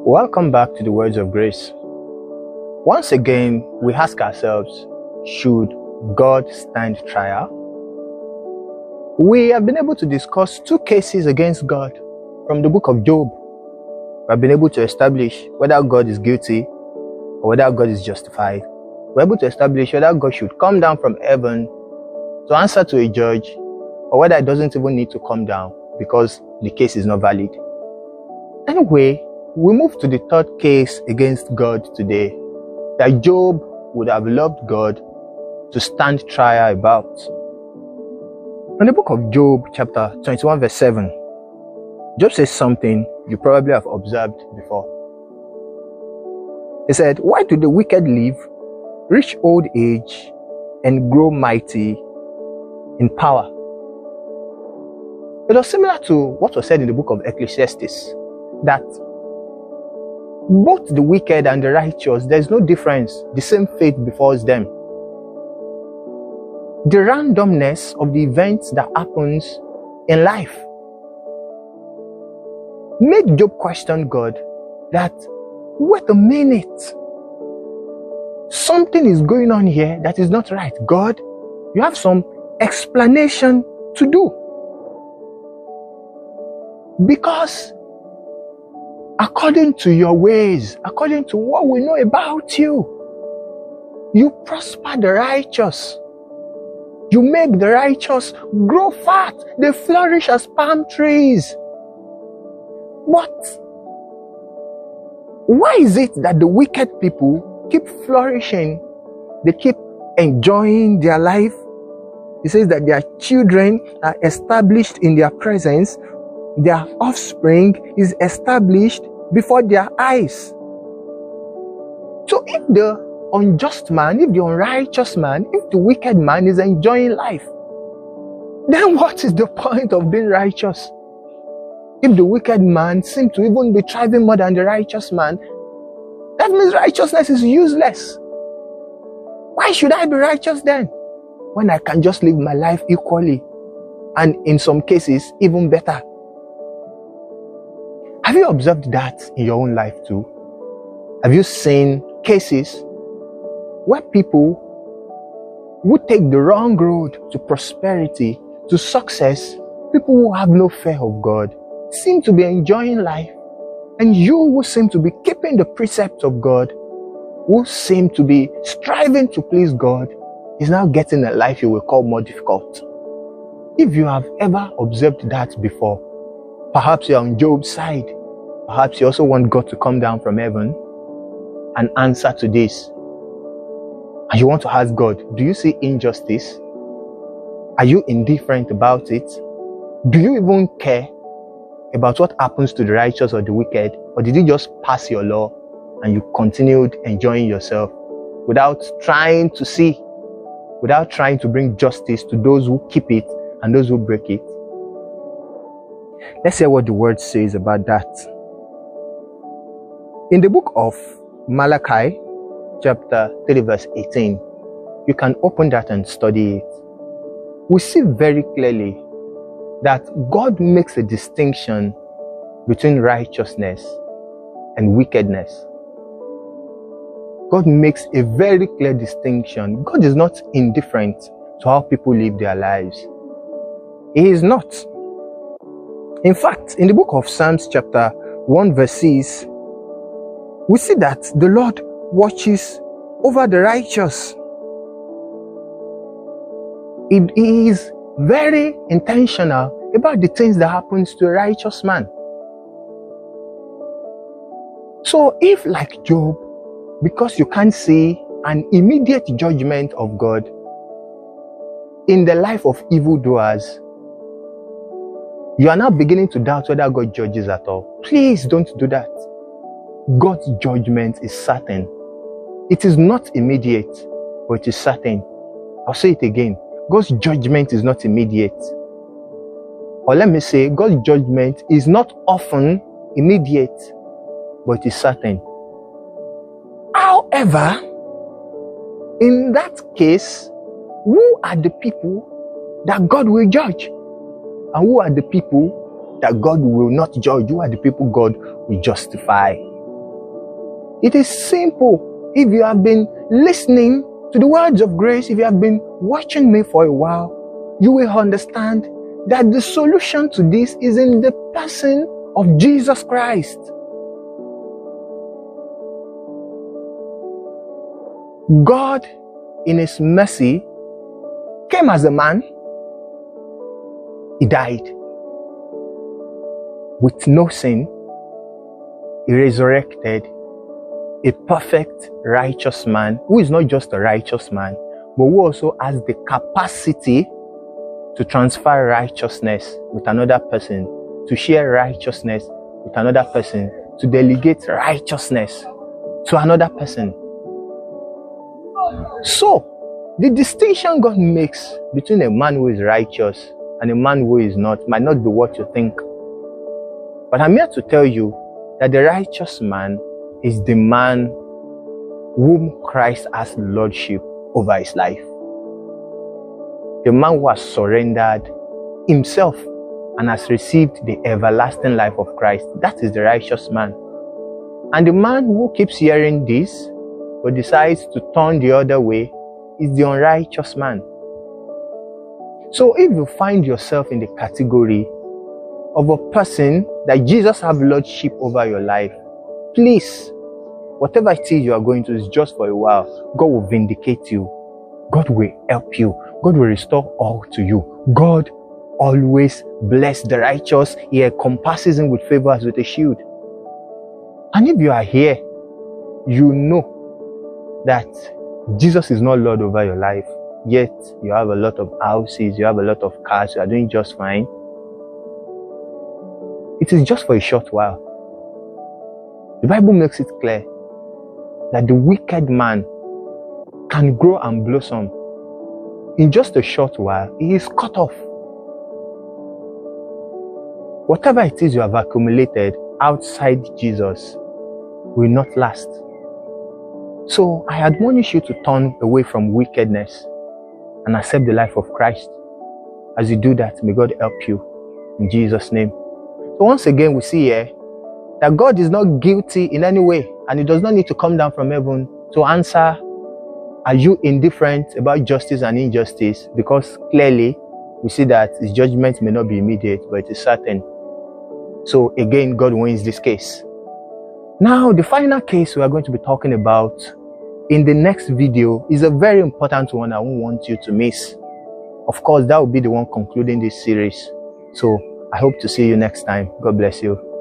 Welcome back to the Words of Grace. Once again, we ask ourselves, should God stand trial? We have been able to discuss two cases against God from the book of Job. We have been able to establish whether God is guilty or whether God is justified. We're able to establish whether God should come down from heaven to answer to a judge or whether it doesn't even need to come down because the case is not valid. Anyway, we move to the third case against God today, that Job would have loved God to stand trial about. In the book of Job, chapter 21, verse 7, Job says something you probably have observed before. He said, "Why do the wicked live, reach old age, and grow mighty in power?" It was similar to what was said in the book of Ecclesiastes, that both the wicked and the righteous, there's no difference. The same fate befalls them. The randomness of the events that happens in life made Job question God that, wait a minute, something is going on here that is not right. God, you have some explanation to do. Because according to your ways, according to what we know about you, you prosper the righteous. You make the righteous grow fat. They flourish as palm trees. But why is it that the wicked people keep flourishing? They keep enjoying their life. It says that their children are established in their presence. Their offspring is established before their eyes. So if the unjust man, if the unrighteous man, if the wicked man is enjoying life, then what is the point of being righteous? If the wicked man seems to even be thriving more than the righteous man, that means righteousness is useless. Why should I be righteous then, when I can just live my life equally, and in some cases even better? Have you observed that in your own life too? Have you seen cases where people who take the wrong road to prosperity, to success, people who have no fear of God, seem to be enjoying life, and you who seem to be keeping the precepts of God, who seem to be striving to please God, is now getting a life you will call more difficult? If you have ever observed that before, perhaps you're on Job's side. Perhaps you also want God to come down from heaven and answer to this. And you want to ask God, do you see injustice? Are you indifferent about it? Do you even care about what happens to the righteous or the wicked? Or did you just pass your law and you continued enjoying yourself without trying to see, without trying to bring justice to those who keep it and those who break it? Let's hear what the word says about that. In the book of Malachi, chapter 3, verse 18, you can open that and study it. We see very clearly that God makes a distinction between righteousness and wickedness. God makes a very clear distinction. God is not indifferent to how people live their lives. He is not. In fact, in the book of Psalms chapter 1 verse 6, we see that the Lord watches over the righteous. He is very intentional about the things that happens to a righteous man. So if, like Job, because you can't see an immediate judgment of God in the life of evildoers, you are now beginning to doubt whether God judges at all, please don't do that. God's judgment is certain. It is not immediate, but it is certain. I'll say it again. God's judgment is not immediate. Or let me say, God's judgment is not often immediate, but it is certain. However, in that case, who are the people that God will judge? And who are the people that God will not judge? Who are the people God will justify? It is simple. If you have been listening to the words of grace, if you have been watching me for a while, you will understand that the solution to this is in the person of Jesus Christ. God, in His mercy, came as a man. He died with no sin. He resurrected a perfect, righteous man who is not just a righteous man, but who also has the capacity to transfer righteousness with another person, to share righteousness with another person, to delegate righteousness to another person. So, the distinction God makes between a man who is righteous and a man who is not might not be what you think. But I'm here to tell you that the righteous man is the man whom Christ has lordship over his life. The man who has surrendered himself and has received the everlasting life of Christ. That is the righteous man. And the man who keeps hearing this but decides to turn the other way is the unrighteous man. So if you find yourself in the category of a person that Jesus has lordship over your life, please, whatever it is you are going through is just for a while. God will vindicate you. God will help you. God will restore all to you. God always bless the righteous. He encompasses him with favor as with a shield. And if you are here, you know that Jesus is not Lord over your life, yet you have a lot of houses, you have a lot of cars, you are doing just fine. It is just for a short while. The Bible makes it clear that the wicked man can grow and blossom. In just a short while, he is cut off. Whatever it is you have accumulated outside Jesus will not last. So I admonish you to turn away from wickedness and accept the life of Christ. As you do that, may God help you in Jesus' name. So once again, we see here that God is not guilty in any way, and He does not need to come down from heaven to answer, are you indifferent about justice and injustice? Because clearly we see that His judgment may not be immediate, but it is certain. So again, God wins this case. Now, the final case we are going to be talking about in the next video is a very important one I won't want you to miss. Of course, that will be the one concluding this series. So I hope to see you next time. God bless you.